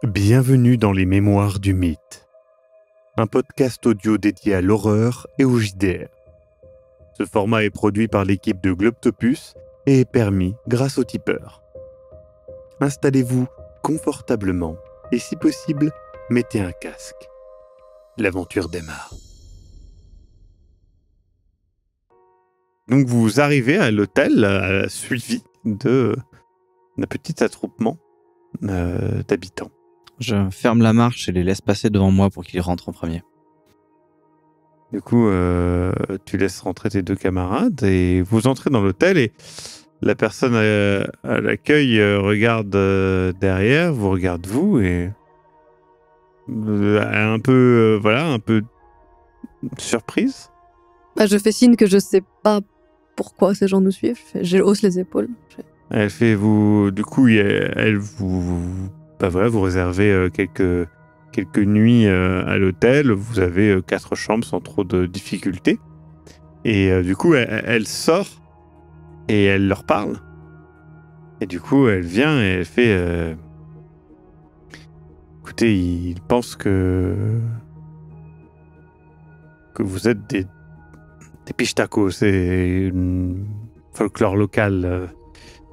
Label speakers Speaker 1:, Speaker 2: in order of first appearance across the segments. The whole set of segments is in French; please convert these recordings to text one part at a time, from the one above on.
Speaker 1: Bienvenue dans les Mémoires du Mythe, un podcast audio dédié à l'horreur et au JDR. Ce format est produit par l'équipe de Globtopus et est permis grâce au tipeur. Installez-vous confortablement et si possible, mettez un casque. L'aventure démarre. Donc vous arrivez à l'hôtel suivi d'un petit attroupement d'habitants.
Speaker 2: Je ferme la marche et les laisse passer devant moi pour qu'ils rentrent en premier.
Speaker 1: Du coup, tu laisses rentrer tes deux camarades et vous entrez dans l'hôtel et la personne à l'accueil regarde derrière, vous regarde vous et un peu surprise.
Speaker 3: Je fais signe que je sais pas pourquoi ces gens nous suivent. Je hausse les épaules.
Speaker 1: Elle fait vous. Du coup, elle vous. Vous réservez quelques nuits à l'hôtel. Vous avez 4 chambres sans trop de difficultés. Et du coup, elle sort et elle leur parle. Et du coup, elle vient et elle fait. Écoutez, ils pensent que vous êtes des Pichtacos, c'est une folklore local.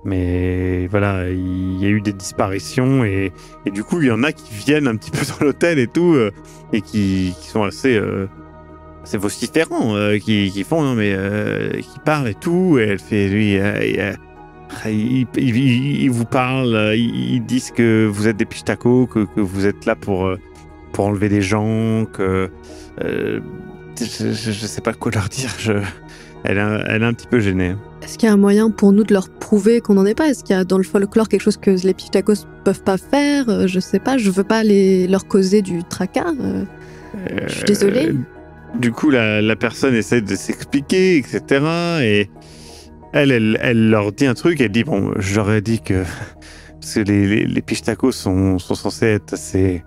Speaker 1: Mais voilà, il y a eu des disparitions et du coup, il y en a qui viennent un petit peu dans l'hôtel et tout, et qui sont assez vociférants, qui font, qui parlent et tout. Et elle fait, lui, ils vous parlent, ils disent que vous êtes des Pichtacos, que vous êtes là pour enlever des gens, que je sais pas quoi leur dire. Elle est un petit peu gênée.
Speaker 3: Est-ce qu'il y a un moyen pour nous de leur prouver qu'on n'en est pas ? Est-ce qu'il y a dans le folklore quelque chose que les Pichtacos peuvent pas faire ? Je sais pas, je veux pas leur causer du tracas. Je suis désolée.
Speaker 1: Du coup, la personne essaie de s'expliquer, etc. Et elle leur dit un truc. Elle dit, bon, j'aurais dit que... Parce que les Pichtacos sont censés être assez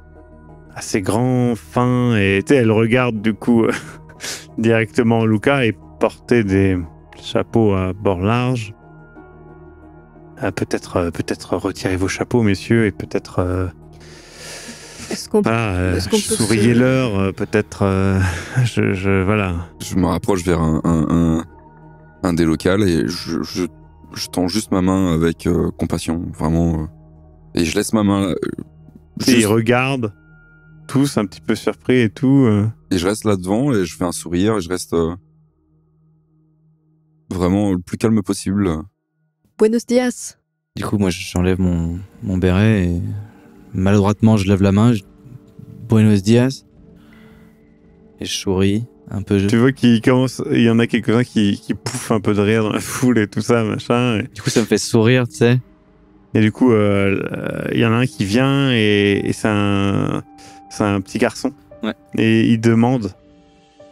Speaker 1: grands, fins. Et elle regarde, du coup, directement Luca et porter des chapeaux à bord large. Peut-être retirez vos chapeaux, messieurs, et peut-être...
Speaker 3: Est-ce qu'on peut
Speaker 1: souriez-leur, peut-être... voilà.
Speaker 4: Je me rapproche vers un des locals et je tends juste ma main avec compassion, vraiment. Et je laisse ma main...
Speaker 1: Et ils regardent, tous un petit peu surpris et tout.
Speaker 4: Et je reste là devant et je fais un sourire et je reste... vraiment le plus calme possible.
Speaker 3: Buenos dias.
Speaker 2: Du coup, moi, j'enlève mon béret et maladroitement, je lève la main. Buenos dias. Et je souris un peu.
Speaker 1: Tu vois qu'il commence, il y en a quelques-uns qui pouffent un peu de rire dans la foule et tout ça, machin.
Speaker 2: Du coup, ça me fait sourire, tu sais.
Speaker 1: Et du coup, il y en a un qui vient et c'est un petit garçon.
Speaker 2: Ouais.
Speaker 1: Et il demande.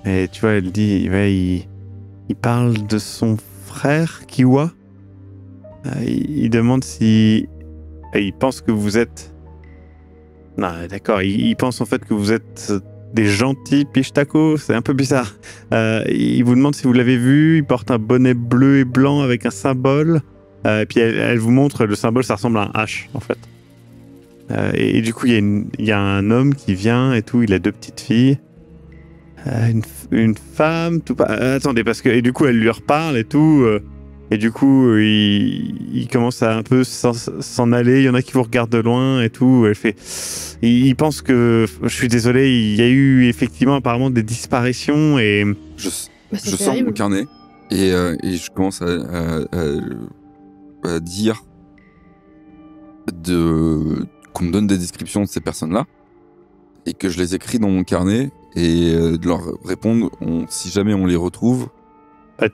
Speaker 1: Et tu vois, elle dit, il parle de son frère, Kiwa. Il demande si... Il pense que vous êtes... Non, d'accord. Il pense en fait que vous êtes des gentils Pichtacos. C'est un peu bizarre. Il vous demande si vous l'avez vu. Il porte un bonnet bleu et blanc avec un symbole. Et puis elle vous montre, le symbole, ça ressemble à un H, en fait. Et du coup, il y a un homme qui vient et tout. Il a 2 petites filles. Une femme, tout pas. Attendez, parce que et du coup elle lui reparle et tout, et du coup il commence à un peu s'en aller. Il y en a qui vous regardent de loin et tout. Elle fait, il pense que je suis désolé. Il y a eu effectivement apparemment des disparitions et
Speaker 4: je sors mon carnet et je commence à dire qu'on me donne des descriptions de ces personnes-là et que je les écris dans mon carnet. Et de leur répondre, si jamais on les retrouve...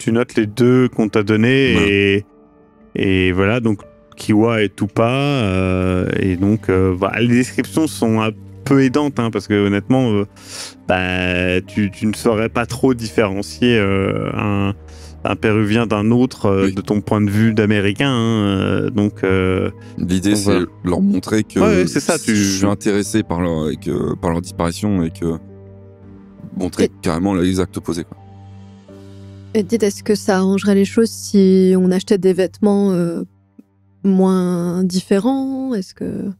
Speaker 1: tu notes les 2 qu'on t'a donnés, voilà. Et voilà, donc Kiwa et Tupa, et donc les descriptions sont un peu aidantes, hein, parce que honnêtement, tu ne saurais pas trop différencier un Péruvien d'un autre de ton point de vue d'Américain, hein, donc...
Speaker 4: L'idée, c'est
Speaker 1: voilà.
Speaker 4: Leur montrer que
Speaker 1: c'est ça,
Speaker 4: je suis intéressé par leur disparition et que... montrer carrément l'exact opposé, quoi.
Speaker 3: Et dites, est-ce que ça arrangerait les choses si on achetait des vêtements moins différents ? Est-ce que...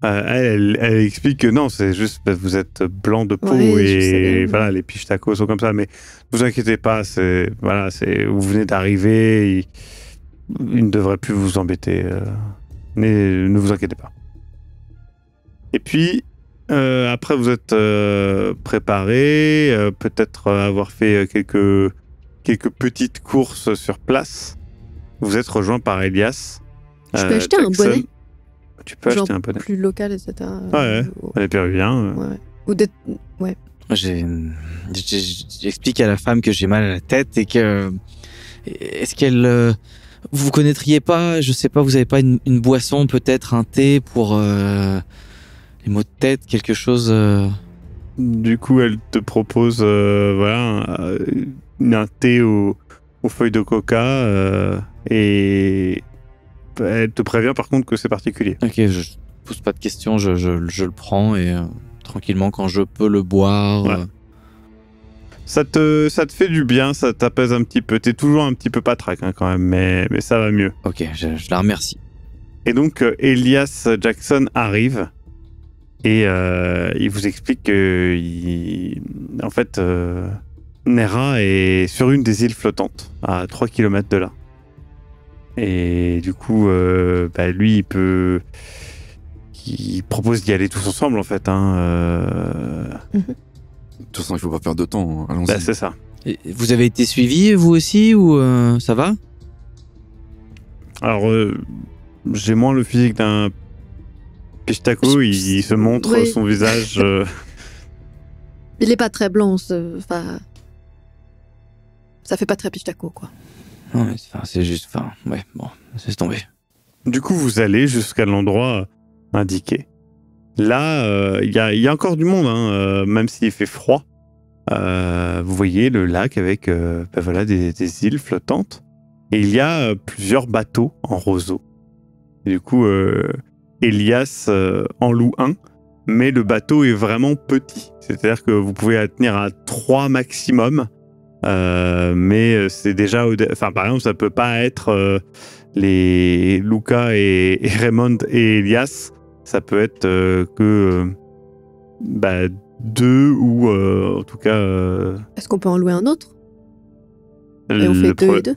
Speaker 1: Elle explique que non, c'est juste parce que vous êtes blanc de peau
Speaker 3: Ouais, je sais
Speaker 1: et
Speaker 3: bien.
Speaker 1: voilà, les piches tacos sont comme ça. Mais ne vous inquiétez pas, vous venez d'arriver, il ne devrait plus vous embêter. Mais ne vous inquiétez pas. Et puis, après, vous êtes préparé, peut-être avoir fait quelques petites courses sur place. Vous êtes rejoint par Elias.
Speaker 3: Je peux acheter un
Speaker 1: Jackson.
Speaker 3: bonnet.
Speaker 1: Tu peux
Speaker 3: Genre
Speaker 1: acheter un bonnet.
Speaker 3: plus local, etc.
Speaker 1: Ouais. Les Péruviens.
Speaker 3: Ouais. Ou des...
Speaker 2: Moi, j'explique à la femme que j'ai mal à la tête et que... Est-ce qu'elle... vous connaîtriez pas, je sais pas, vous avez pas une boisson, peut-être un thé pour les maux de tête, quelque chose
Speaker 1: Du coup, elle te propose un thé aux feuilles de coca et elle te prévient par contre que c'est particulier.
Speaker 2: Ok, je pose pas de questions, je le prends et tranquillement quand je peux le boire.
Speaker 1: Ouais. Ça te fait du bien, ça t'apaise un petit peu. T'es toujours un petit peu patraque quand même, mais ça va mieux.
Speaker 2: Ok, je la remercie.
Speaker 1: Et donc, Elias Jackson arrive et il vous explique que, en fait, Nera est sur une des îles flottantes, à 3 km de là. Et du coup, lui, il propose d'y aller tous ensemble, en fait.
Speaker 4: De toute façon, il faut pas perdre de temps. Allons-y.
Speaker 1: Bah, c'est ça.
Speaker 2: Et vous avez été suivi, vous aussi, ou ça va?
Speaker 1: Alors, j'ai moins le physique d'un pistaco, il se montre
Speaker 3: Oui.
Speaker 1: son visage.
Speaker 3: Il est pas très blanc, enfin... Ça fait pas très pistaco, quoi.
Speaker 2: Non, mais c'est juste... ouais, bon, c'est tombé.
Speaker 1: Du coup, vous allez jusqu'à l'endroit indiqué. Là, il y a encore du monde, même s'il fait froid. Vous voyez le lac avec des îles flottantes. Et il y a plusieurs bateaux en roseau. Et du coup, Elias en loue un, mais le bateau est vraiment petit. C'est-à-dire que vous pouvez la tenir à 3 maximum. Mais c'est déjà... par exemple, ça peut pas être les Luca et Raymond et Elias. Ça peut être que 2 ou en tout cas...
Speaker 3: Est-ce qu'on peut en louer un autre? Et on fait 2 et 2?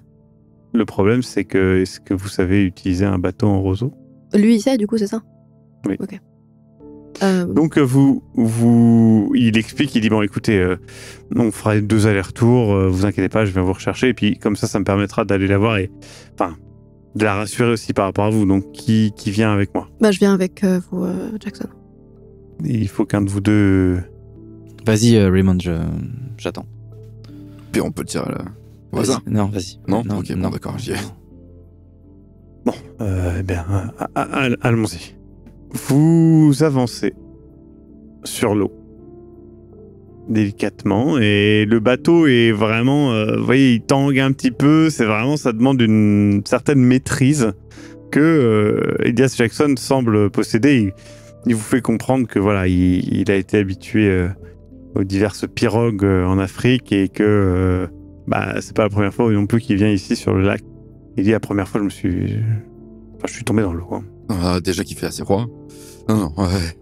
Speaker 1: Le problème, c'est que est-ce que vous savez utiliser un bateau en roseau?
Speaker 3: Lui, il sait, du coup, c'est ça?
Speaker 1: Oui.
Speaker 3: Ok.
Speaker 1: Donc, il explique, il dit, bon, écoutez, on fera 2 allers-retours, vous inquiétez pas, je viens vous rechercher, et puis comme ça me permettra d'aller la voir et, de la rassurer aussi par rapport à vous. Donc, qui vient avec moi?
Speaker 3: Je viens avec vous, Jackson.
Speaker 1: Et il faut qu'un de vous deux...
Speaker 2: Vas-y, Raymond, j'attends.
Speaker 4: Puis on peut le tirer là. Au hasard.
Speaker 2: Non, vas-y.
Speaker 4: Non, ok, bon, d'accord, j'y vais.
Speaker 1: Bon, allons-y. Vous avancez sur l'eau délicatement et le bateau est vraiment, vous voyez, il tangue un petit peu. C'est vraiment, ça demande une certaine maîtrise que Elias Jackson semble posséder. Il vous fait comprendre que voilà, il a été habitué aux diverses pirogues en Afrique et que c'est pas la première fois non plus qu'il vient ici sur le lac. Il dit la première fois je suis tombé dans l'eau.
Speaker 4: Déjà qu'il fait assez froid. Non, ouais.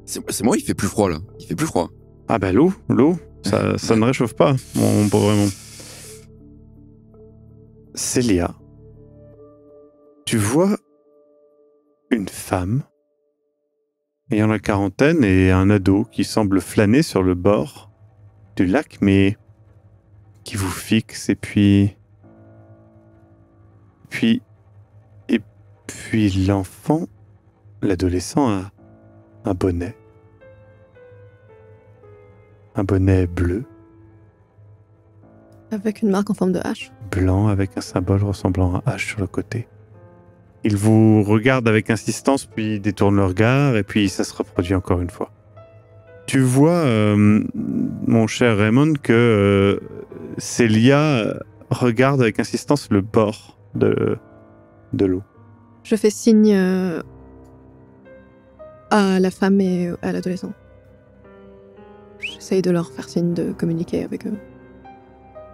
Speaker 4: C'est moi, il fait plus froid là. Il fait plus froid.
Speaker 1: Ah l'eau, ça ne réchauffe pas, mon pauvre Raymond. Célia, tu vois une femme ayant la quarantaine et un ado qui semble flâner sur le bord du lac, mais qui vous fixe et puis l'enfant, l'adolescent a un bonnet. Un bonnet bleu,
Speaker 3: Avec une marque en forme de hache.
Speaker 1: blanc avec un symbole ressemblant à un H sur le côté. Il vous regarde avec insistance, puis détourne le regard, et puis ça se reproduit encore une fois. Tu vois, mon cher Raymond, que Célia regarde avec insistance le bord de l'eau.
Speaker 3: Je fais signe à la femme et à l'adolescent. J'essaye de leur faire signe de communiquer avec eux.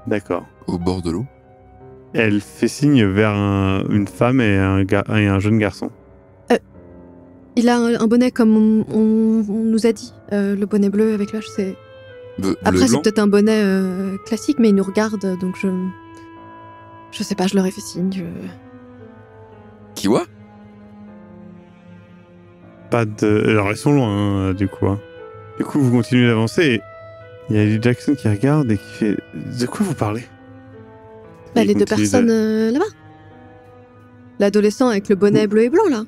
Speaker 1: D'accord.
Speaker 4: Au bord de l'eau.
Speaker 1: Elle fait signe vers une femme et un jeune garçon.
Speaker 3: Il a un bonnet comme on nous a dit. Le bonnet bleu avec l'âge, c'est... Après, c'est peut-être un bonnet classique, mais il nous regarde, donc je sais pas, je leur ai fait signe.
Speaker 4: Kiwa?
Speaker 1: Pas de... Alors, ils sont loin, hein, du coup. Hein. Du coup, vous continuez d'avancer et il y a Lee Jackson qui regarde et qui fait... De quoi vous parlez?
Speaker 3: Bah, les deux personnes là-bas. L'adolescent avec le bonnet bleu et blanc, là.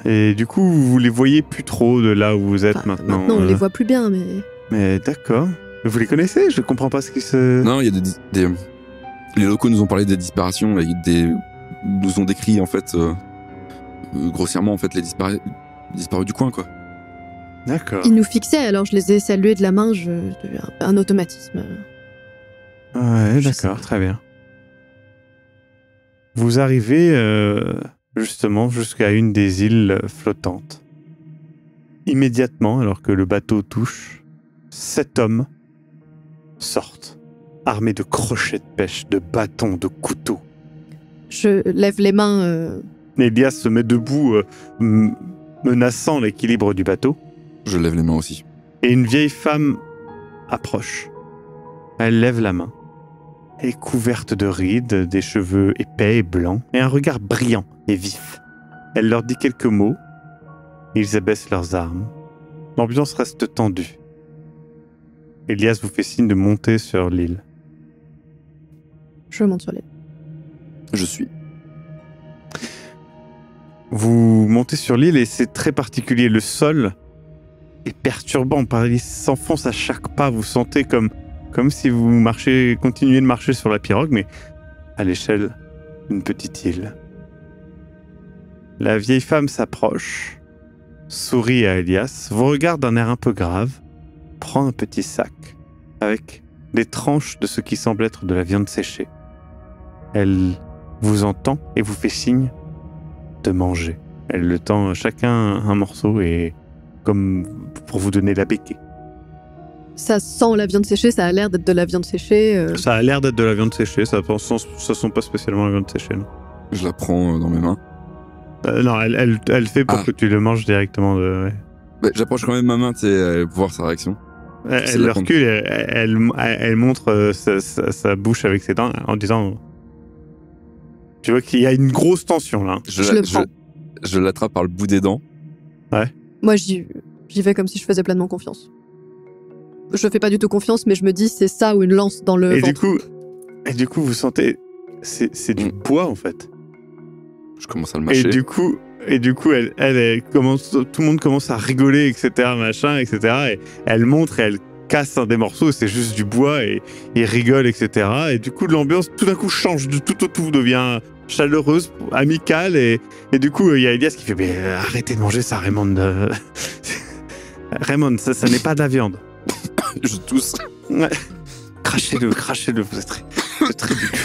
Speaker 1: Et du coup, vous les voyez plus trop de là où vous êtes maintenant.
Speaker 3: Maintenant, on les voit plus bien, mais...
Speaker 1: Mais d'accord. Vous les connaissez? Je comprends pas ce qui se...
Speaker 4: Non, il y a des... Les locaux nous ont parlé des disparitions, nous ont décrit, en fait, grossièrement, en fait, les disparus du coin, quoi.
Speaker 1: D'accord.
Speaker 3: Ils nous fixaient, alors je les ai salués de la main, un automatisme.
Speaker 1: Ouais, d'accord, très bien. Vous arrivez justement jusqu'à une des îles flottantes. Immédiatement, alors que le bateau touche, 7 hommes sortent, armés de crochets de pêche, de bâtons, de couteaux.
Speaker 3: Je lève les mains.
Speaker 1: Elias se met debout, menaçant l'équilibre du bateau.
Speaker 4: Je lève les mains aussi.
Speaker 1: Et une vieille femme approche. Elle lève la main. Elle est couverte de rides, des cheveux épais et blancs, et un regard brillant et vif. Elle leur dit quelques mots. Ils abaissent leurs armes. L'ambiance reste tendue. Elias vous fait signe de monter sur l'île.
Speaker 3: Je monte sur l'île.
Speaker 4: Je suis.
Speaker 1: Vous montez sur l'île et c'est très particulier. Le sol est perturbant. Il s'enfonce à chaque pas. Vous sentez comme si vous continuiez de marcher sur la pirogue, mais à l'échelle d'une petite île. La vieille femme s'approche, sourit à Elias, vous regarde d'un air un peu grave, prend un petit sac avec des tranches de ce qui semble être de la viande séchée. Elle vous entend et vous fait signe de manger. Elle le tend chacun un morceau et comme pour vous donner la béquille.
Speaker 3: Ça sent la viande séchée, ça a l'air d'être de la viande séchée.
Speaker 1: Ça a l'air d'être de la viande séchée, ça sent pas spécialement la viande séchée, non.
Speaker 4: Je la prends dans mes mains.
Speaker 1: Non, elle fait pour que tu le manges directement. Ouais.
Speaker 4: Bah, j'approche quand même ma main, tu sais, pour voir sa réaction.
Speaker 1: Elle le recule, elle montre sa bouche avec ses dents en disant... Tu vois qu'il y a une grosse tension, là.
Speaker 4: Je l'attrape par le bout des dents.
Speaker 1: Ouais.
Speaker 3: Moi, j'y vais comme si je faisais pleinement confiance. Je fais pas du tout confiance, mais je me dis, c'est ça ou une lance dans le ventre.
Speaker 1: Et du coup, vous sentez... C'est du bois, en fait.
Speaker 4: Je commence à le mâcher.
Speaker 1: Et du coup, elle commence... Tout le monde commence à rigoler, etc., machin, etc. Et elle montre et elle casse un des morceaux, c'est juste du bois, et rigole, etc. Et du coup, l'ambiance, tout d'un coup, change. Tout devient chaleureuse, amicale, et du coup, il y a Elias qui fait « Mais arrêtez de manger ça, Raymond. Raymond, ça n'est pas de la viande. »
Speaker 4: Je tousse.
Speaker 1: Ouais. Crachez-le, vous êtes très ridicule.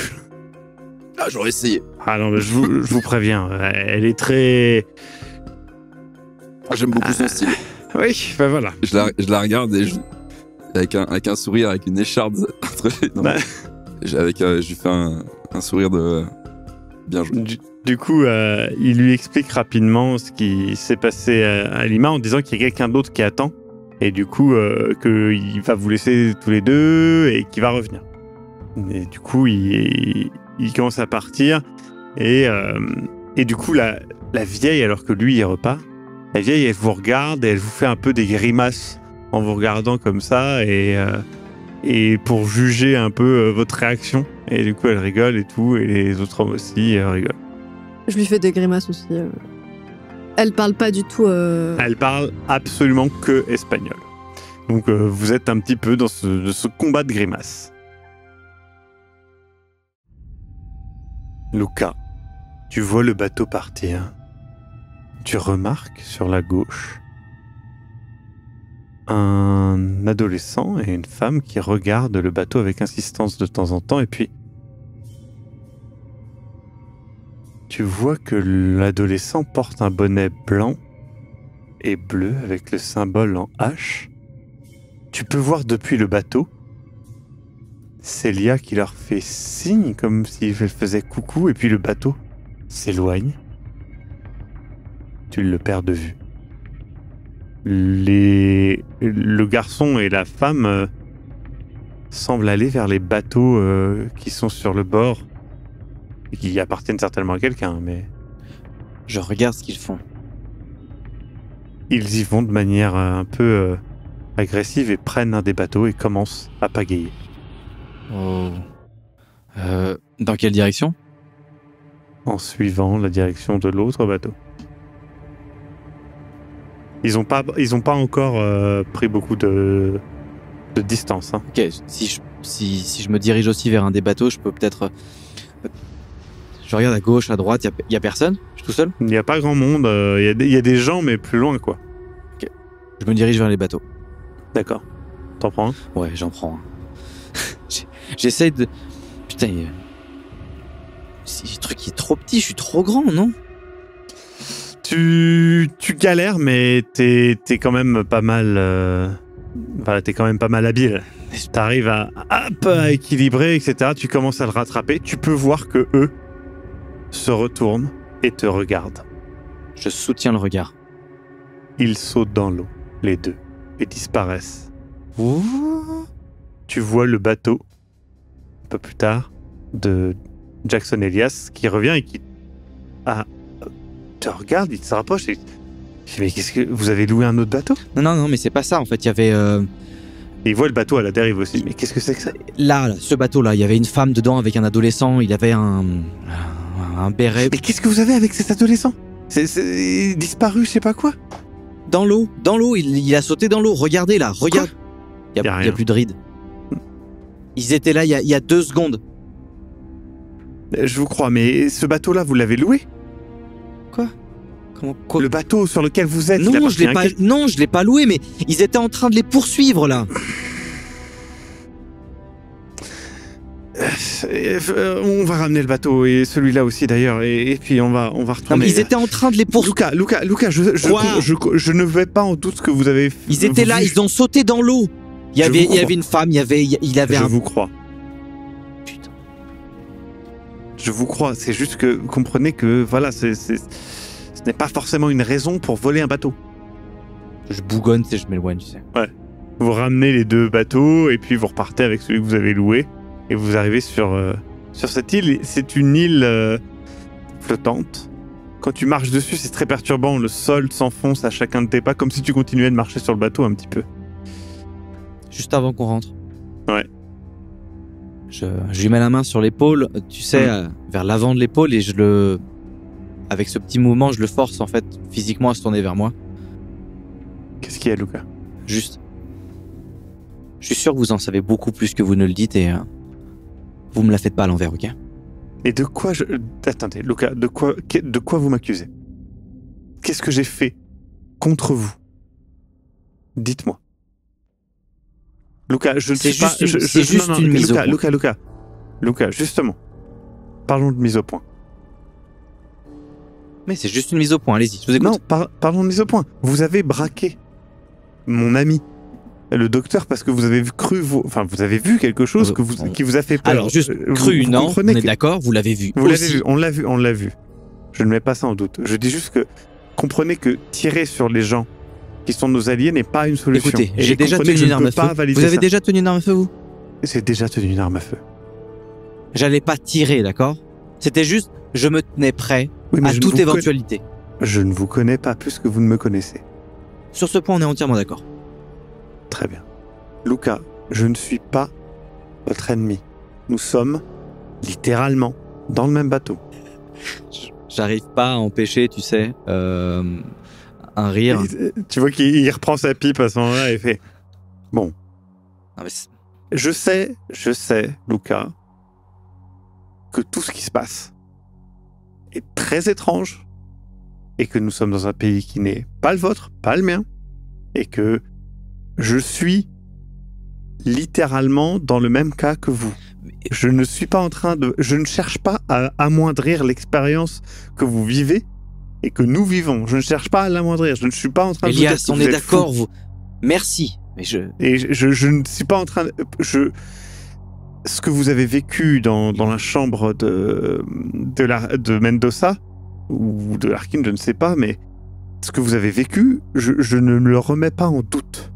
Speaker 4: Ah, j'aurais essayé.
Speaker 1: Ah non, mais je vous préviens, elle est très...
Speaker 4: J'aime beaucoup son style.
Speaker 1: Oui, ben voilà.
Speaker 4: Je la regarde et avec un sourire, avec une écharpe entre les dents. Je lui fais un sourire de bien joué.
Speaker 1: Du coup, il lui explique rapidement ce qui s'est passé à Lima en disant qu'il y a quelqu'un d'autre qui attend et du coup qu'il va vous laisser tous les deux et qu'il va revenir. Et du coup, il commence à partir et du coup, la vieille, alors que lui, il repart, la vieille, elle vous regarde et elle vous fait un peu des grimaces en vous regardant comme ça et pour juger un peu votre réaction. Et du coup, elle rigole et tout, et les autres hommes aussi rigolent.
Speaker 3: Je lui fais des grimaces aussi. Elle parle pas du tout...
Speaker 1: Elle parle absolument que espagnol. Donc vous êtes un petit peu dans ce combat de grimaces. Luca, tu vois le bateau partir. Tu remarques sur la gauche un adolescent et une femme qui regardent le bateau avec insistance de temps en temps, et puis tu vois que l'adolescent porte un bonnet blanc et bleu avec le symbole en H. Tu peux voir depuis le bateau Célia qui leur fait signe comme si elle faisait coucou, et puis le bateau s'éloigne. Tu le perds de vue. le garçon et la femme semblent aller vers les bateaux qui sont sur le bord et qui appartiennent certainement à quelqu'un, mais
Speaker 2: Je regarde ce qu'ils font.
Speaker 1: ils y vont de manière un peu agressive et prennent un des bateaux et commencent à pagayer.
Speaker 2: Oh. Dans quelle direction?
Speaker 1: En suivant la direction de l'autre bateau. Ils ont pas encore pris beaucoup de distance. Hein.
Speaker 2: Ok, si je me dirige aussi vers un des bateaux, je peux peut-être... je regarde à gauche, à droite, il y a personne? Je suis tout seul?
Speaker 1: Il n'y a pas grand monde, il y a des gens, mais plus loin, quoi.
Speaker 2: Je me dirige vers les bateaux.
Speaker 1: D'accord. T'en prends un?
Speaker 2: Ouais, j'en prends un. J'essaye de... Putain, le truc est trop petit, je suis trop grand, non?
Speaker 1: Tu galères, mais t'es quand même pas mal... t'es quand même pas mal habile. T'arrives à équilibrer, etc. Tu commences à le rattraper. Tu peux voir que eux se retournent et te regardent.
Speaker 2: Je soutiens le regard.
Speaker 1: Ils sautent dans l'eau, les deux, et disparaissent.
Speaker 2: Ouh.
Speaker 1: Tu vois le bateau, un peu plus tard, de Jackson Elias qui revient et qui te regarde, il se rapproche et je dis, mais qu'est-ce que vous avez loué un autre bateau?
Speaker 2: Non, mais c'est pas ça. En fait, il y avait
Speaker 1: Et il voit le bateau à la dérive aussi. Mais qu'est-ce que c'est que ça?
Speaker 2: là, ce bateau-là, il y avait une femme dedans avec un adolescent. Il avait un béret
Speaker 1: Mais qu'est-ce que vous avez avec cet adolescent? C'est disparu, je sais pas quoi.
Speaker 2: dans l'eau. Il a sauté dans l'eau. Regardez là, regarde. Il y
Speaker 1: Y a
Speaker 2: a
Speaker 1: rien.
Speaker 2: plus de rides. Ils étaient là il y a 2 secondes.
Speaker 1: Je vous crois, mais ce bateau-là, vous l'avez loué?
Speaker 2: Quoi?
Speaker 1: Le bateau sur lequel vous êtes, il
Speaker 2: Non,
Speaker 1: appartient à quel-
Speaker 2: non, je l'ai pas loué, mais ils étaient en train de les poursuivre là.
Speaker 1: On va ramener le bateau et celui-là aussi d'ailleurs et puis on va
Speaker 2: Non,
Speaker 1: retourner.
Speaker 2: mais ils étaient en train de les poursuivre.
Speaker 1: Lucas,
Speaker 2: Quoi
Speaker 1: je ne vais pas en doute ce que vous avez.
Speaker 2: Ils étaient là,
Speaker 1: vu.
Speaker 2: ils ont sauté dans l'eau. Il
Speaker 1: Je vous
Speaker 2: y
Speaker 1: crois.
Speaker 2: avait une femme, il avait
Speaker 1: Je
Speaker 2: un...
Speaker 1: vous crois.
Speaker 2: Putain.
Speaker 1: Je vous crois. C'est juste que comprenez que voilà, ce n'est pas forcément une raison pour voler un bateau.
Speaker 2: Je bougonne, je m'éloigne, tu sais.
Speaker 1: Vous ramenez les 2 bateaux et puis vous repartez avec celui que vous avez loué et vous arrivez sur cette île. C'est une île flottante. Quand tu marches dessus, c'est très perturbant. Le sol s'enfonce à chacun de tes pas comme si tu continuais de marcher sur le bateau un petit peu.
Speaker 2: Juste avant qu'on rentre.
Speaker 1: Ouais.
Speaker 2: Je lui mets la main sur l'épaule, tu sais, vers l'avant de l'épaule, et avec ce petit mouvement, je le force en fait physiquement à se tourner vers moi.
Speaker 1: Qu'est-ce qu'il y a, Lucas?
Speaker 2: Juste. Je suis sûr que vous en savez beaucoup plus que vous ne le dites et vous me la faites pas à l'envers, ok?
Speaker 1: Et de quoi je... Attendez, Lucas, de quoi vous m'accusez? Qu'est-ce que j'ai fait contre vous? Dites-moi. Lucas, je ne
Speaker 2: C'est
Speaker 1: suis pas...
Speaker 2: juste c'est juste une mise au point.
Speaker 1: Lucas, justement. Parlons de mise au point.
Speaker 2: Mais c'est juste une mise au point, allez-y, je vous écoute.
Speaker 1: Non, parlons de mise au point. Vous avez braqué mon ami, le docteur, parce que vous avez vous avez vu quelque chose qui vous a fait peur.
Speaker 2: Alors, juste
Speaker 1: Vous
Speaker 2: cru, non, on
Speaker 1: comprenez
Speaker 2: est
Speaker 1: que-
Speaker 2: d'accord, vous l'avez vu.
Speaker 1: Vous l'avez
Speaker 2: aussi.
Speaker 1: vu, on l'a vu. Je ne mets pas ça en doute. Je dis juste que comprenez que tirer sur les gens qui sont nos alliés n'est pas une solution.
Speaker 2: Écoutez,
Speaker 1: Et
Speaker 2: j'ai déjà
Speaker 1: comprenez
Speaker 2: tenu
Speaker 1: que
Speaker 2: une
Speaker 1: je
Speaker 2: arme
Speaker 1: ne
Speaker 2: à
Speaker 1: peux pas
Speaker 2: feu.
Speaker 1: valider
Speaker 2: Vous avez
Speaker 1: ça.
Speaker 2: déjà tenu une arme à feu, vous?
Speaker 1: J'ai déjà tenu une arme à feu.
Speaker 2: J'allais pas tirer, d'accord? C'était juste, je me tenais prêt
Speaker 1: Oui, mais
Speaker 2: à
Speaker 1: je ne
Speaker 2: toute
Speaker 1: vous
Speaker 2: éventualité.
Speaker 1: Je ne vous connais pas plus que vous ne me connaissez.
Speaker 2: Sur ce point, on est entièrement d'accord.
Speaker 1: Très bien. Lucas, je ne suis pas votre ennemi. Nous sommes littéralement dans le même bateau.
Speaker 2: J'arrive pas à empêcher, tu sais, un rire.
Speaker 1: Tu vois qu'il reprend sa pipe à ce moment-là et fait bon.
Speaker 2: Non, mais
Speaker 1: Je sais, Lucas, que tout ce qui se passe est très étrange et que nous sommes dans un pays qui n'est pas le vôtre, pas le mien, et que je suis littéralement dans le même cas que vous. Je ne suis pas en train de... Je ne cherche pas à amoindrir l'expérience que vous vivez et que nous vivons. Je ne cherche pas à l'amoindrir. Je ne suis pas en train de vous dire
Speaker 2: Elias,
Speaker 1: que
Speaker 2: on
Speaker 1: vous
Speaker 2: est
Speaker 1: êtes
Speaker 2: d'accord,
Speaker 1: fous.
Speaker 2: vous. Merci. Mais
Speaker 1: Et je ne suis pas en train de... Ce que vous avez vécu dans la chambre de Mendoza, ou de Larkin, je ne sais pas, mais ce que vous avez vécu, je ne me le remets pas en doute.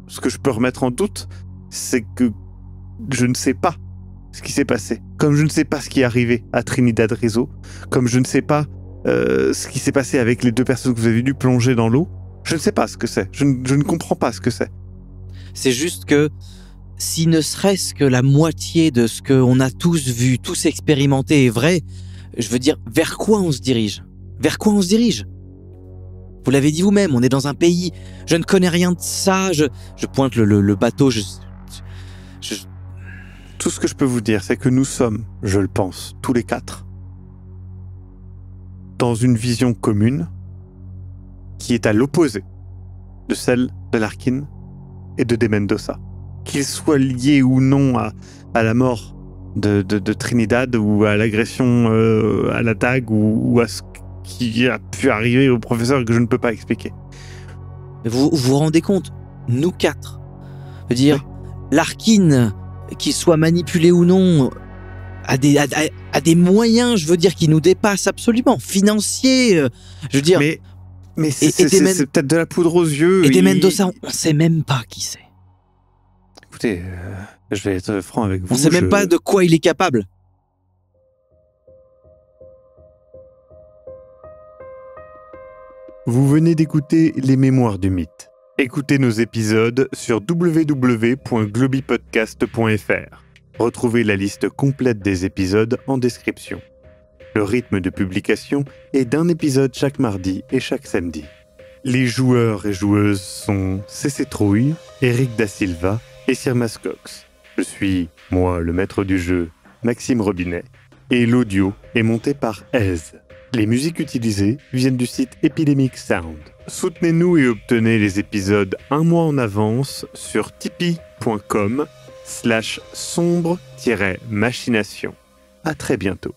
Speaker 1: Ce que je peux remettre en doute, c'est que je ne sais pas ce qui s'est passé. Comme je ne sais pas ce qui est arrivé à Trinidad Rizzo, comme je ne sais pas ce qui s'est passé avec les 2 personnes que vous avez dû plonger dans l'eau, je ne sais pas ce que c'est. Je ne comprends pas ce que c'est.
Speaker 2: C'est juste que si ne serait-ce que la moitié de ce qu'on a tous vu, tous expérimenté est vrai, je veux dire, vers quoi on se dirige ? Vers quoi on se dirige ? Vous l'avez dit vous-même, on est dans un pays, je ne connais rien de ça, je pointe le bateau,
Speaker 1: Tout ce que je peux vous dire, c'est que nous sommes, je le pense, tous les 4, dans une vision commune qui est à l'opposé de celle de Larkin et de De Mendoza. Qu'ils soient liés ou non à la mort de Trinidad ou à l'agression à la dague ou à ce qui a pu arriver au professeur que je ne peux pas expliquer.
Speaker 2: Vous vous rendez compte, nous 4, je veux dire, Larkin, qu'il soit manipulé ou non, a des moyens, je veux dire, qui nous dépassent absolument, financiers, je veux dire.
Speaker 1: Mais c'est peut-être de la poudre aux yeux.
Speaker 2: Et De Mendoza, on ne sait même pas qui c'est.
Speaker 1: Écoutez, je vais être franc avec vous.
Speaker 2: On ne sait même pas de quoi il est capable.
Speaker 1: Vous venez d'écouter Les Mémoires du Mythe. Écoutez nos épisodes sur www.globipodcast.fr. Retrouvez la liste complète des épisodes en description. Le rythme de publication est d'un épisode chaque mardi et chaque samedi. Les joueurs et joueuses sont CC Trouille, Eric Da Silva et Sir Mascox. Je suis, moi, le maître du jeu, Maxime Robinet, et l'audio est monté par Ez. Les musiques utilisées viennent du site Epidemic Sound. Soutenez-nous et obtenez les épisodes un mois en avance sur tipeee.com/sombre-machination. À très bientôt.